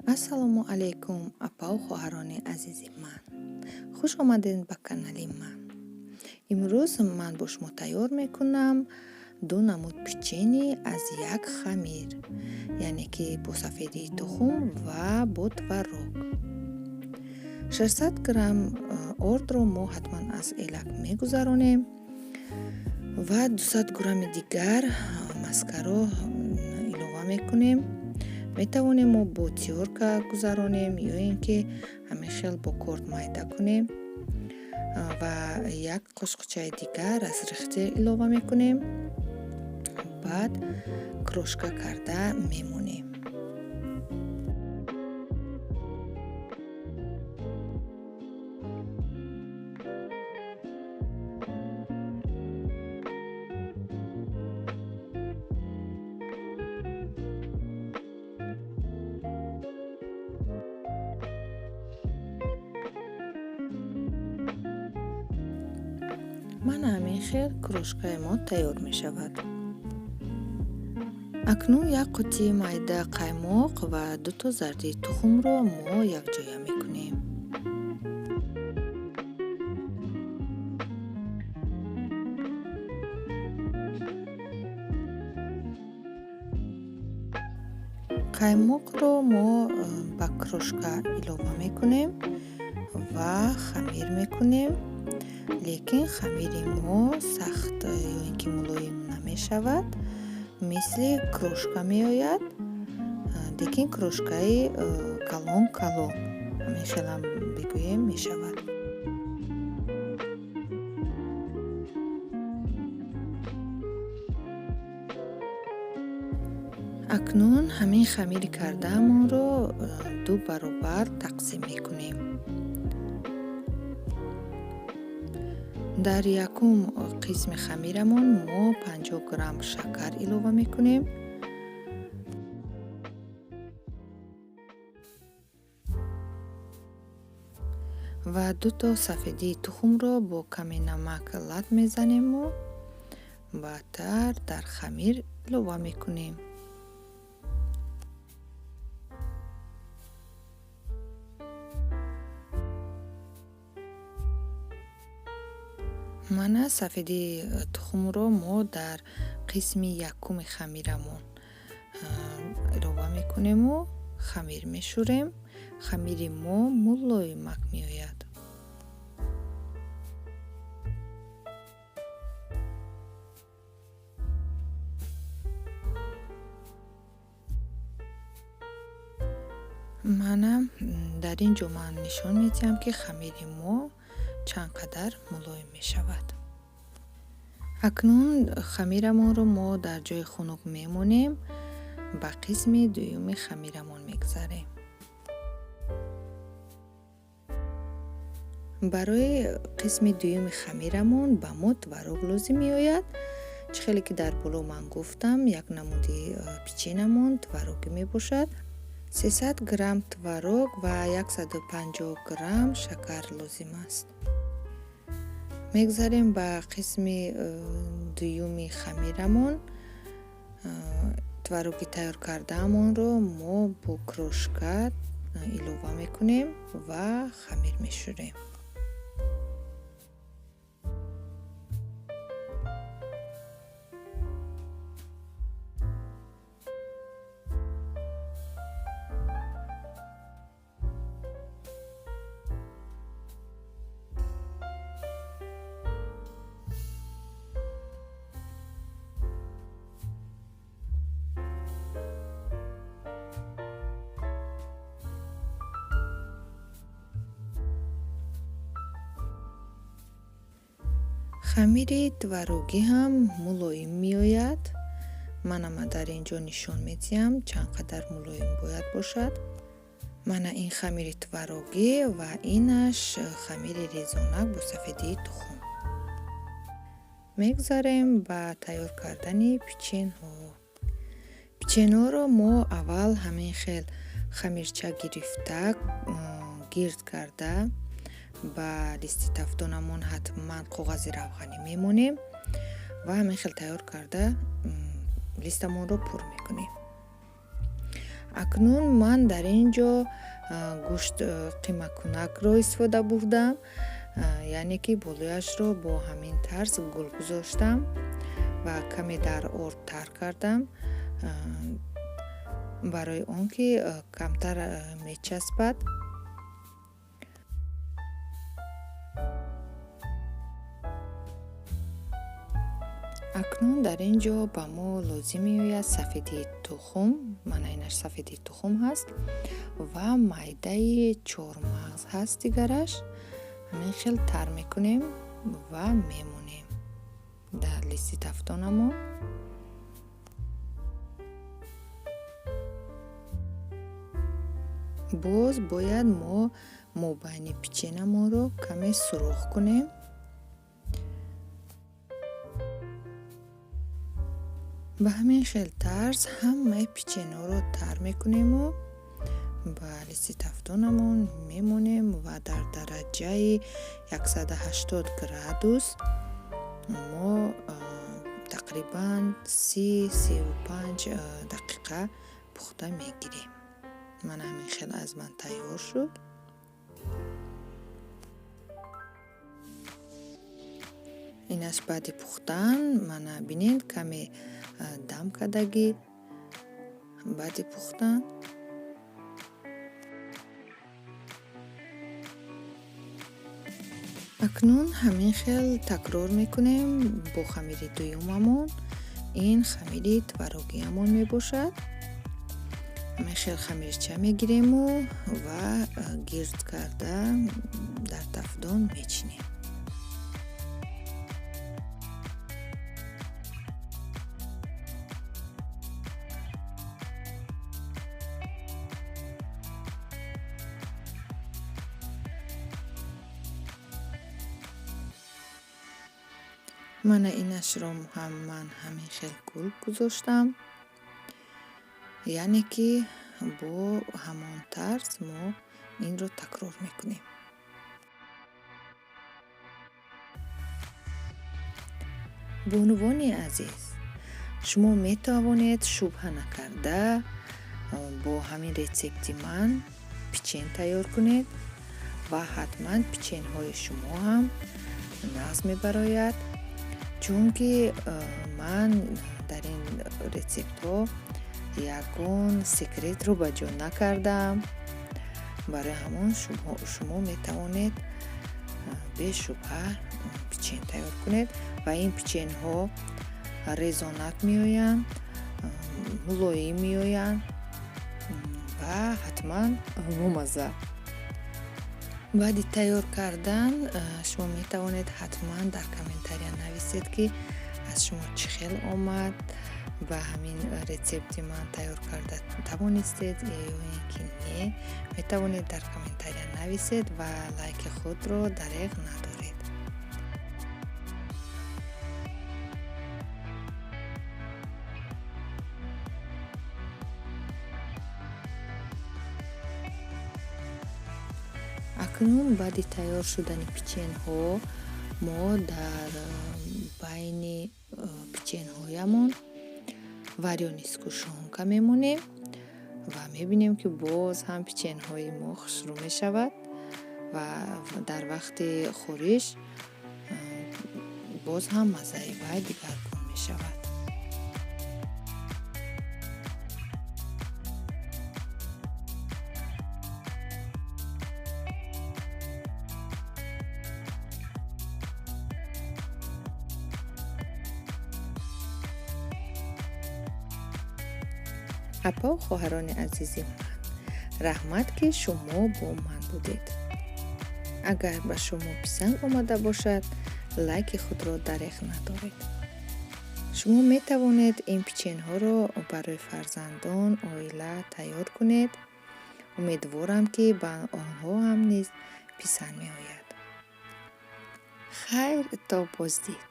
ассалому алайкум, апау хоҳарони азизи ман. Хуш омадед ба канали ман. Имрӯз ман бо шумо тайёр мекунам ду намуд печени аз як хамир, яъне ки бо сафедии тухм ва бо тварог. 600 грамм ордро мо ҳатман аз элак мегузаронем ва 200 грамми дигар маскаро илова мекунем. метавонем мо бо тёрка гузаронем ё ин ки ҳамин бо корд майда кунем ва як қошқучаи дигар аз рихтир илова мекунем. баъд крошка карда мемонем. мана ҳамин хел крошкаи мо тайёр мешавад. акнун як қуттии майда қаймоқ ва 2 зардии тухмро мо якҷоя мекунем. қаймоқро мо ба крошка илова мекунем ва хамир мекунем. лекин хамири мо сахт ё ин ки мулоим намешавад, мисли крошка меояд, лекин крошкаи калон ҳамин хелам бигӯем мешавад. акнун ҳамин хамири кардаамонро 2 баробар тақсим мекунем. дар якум қисми хамирамон мо 50 грамм шакар илова мекунем. ва 2 сафедии тухмро бо каме намак лат мезанему. баъдтар дар хамир илова мекунем. мана сафедии тухмро мо дар қисми якуми хамирамон илова мекунему хамир мешӯрем. хамири мо мулоимак меояд. мана дар ин ҷо ман нишон медиҳам ки хамири мо чанд қадар мулоим мешавад. акнун хамирамонро мо дар ҷои хунук мемонем. ба қисми дуюми хамирамон мегзарем. барои қисми дуюми хамирамон ба мо тварог лозим меояд. чӣ хеле ки дар боло ман гуфтам, як намуди печенамон тварогӣ мебошад. 300 грамм тварог ва 150 грамм шакар лозим аст. мегзарем ба қисми дуюми хамирамон. твароги тайёр кардаамонро мо бо крошка илова мекунем ва хамир мешӯрем. хамири тварогӣ ҳам мулоим меояд. ман ама дар ин ҷо нишон медиҳам чанд қадар мулоим бояд бошад. мана ин хамири тварогӣ ва инаш хамири резонак бо сафедии тухм. мегзарем ба тайёр кардани печенҳо. печенҳоро мо аввал ҳамин хел хамирча гирифта гирд карда ба листи тафтонамон ҳатман коғази равғанӣ мемонем ва ҳамин хел тайёр карда листамонро пур мекунем. акнун ман дар ин ҷо гӯшт қимакунакро истифода бурдам, яъне ки болояшро бо ҳамин тарз гул гузоштам ва каме дар орд тар кардам, барои он ки камтар мечаспад. акнун дар ин ҷо ба мо лозим меояд сафеди тухм, манайнаш сафеди тухм ҳаст ва майдаи чормағз ҳаст дигараш. ҳамин хел тар мекунем ва мемонем дар листи тафтонамон. боз бояд мо мобайни печенамонро каме сурух кунем. ба ҳамин хел тарз ҳамаи печенҳоро тар мекунему ба листи тафтонамон мемонем ва дар дараҷаи 180 градус мо тақрибан 30-35 дақиқа пухта мегирем. мана ҳамин хел аз ман тайёр шуд. инаш баъди пухтан мана бинед каме дам кардагӣ баъди пухтан. акнун ҳамин хел такрор мекунем бо хамири дуюмамон. ин хамири тварогиамон мебошад. ҳамин хел хамирча мегирему ва гирд карда дар тафдон мечинем. мана инашро ҳам ман ҳамин хел гул гузоштам, яъне ки бо ҳамон тарз мо инро такрор мекунем. бонувони азиз, шумо метавонед шубҳа накарда бо ҳамин рецепти ман печен тайёр кунед ва ҳатман печенҳои шумо ҳам нағз мебарояд, чунки ман дар ин рецептҳо ягон секретро ба ҷо накардам. барои ҳамон шумо метавонед бешубҳа печен тайёр кунед ва ин печенҳо резонак меоянд, мулоим меоянд ва ҳатман бомазза. баъди тайёр кардан шумо метавонед ҳатман дар комментария нависед ки аз шумо чӣ хел омад, ба ҳамин рецепти ман тайёр карда тавонистед ё ин ки не. метавонед дар комментария нависед ва лайки худро дареғ надоред. акнун баъди тайёр шудани печенҳо мо дар байни печенҳоямон варёни скушонка мемонем ва мебинем ки боз ҳам печенҳои мо хушрӯ мешавад ва дар вақти хӯриш боз ҳам маззаи вай дигаргун мешавад. апа ва хоҳарони азизи ман, раҳмат ки шумо бо ман будед. агар ба шумо писанд омада бошад, лайки худро дареғ надоред. шумо метавонед ин печенҳоро барои фарзандон, оила тайёр кунед. умедворам ки ба онҳо ҳам низ писанд меояд. хайр, то боздид.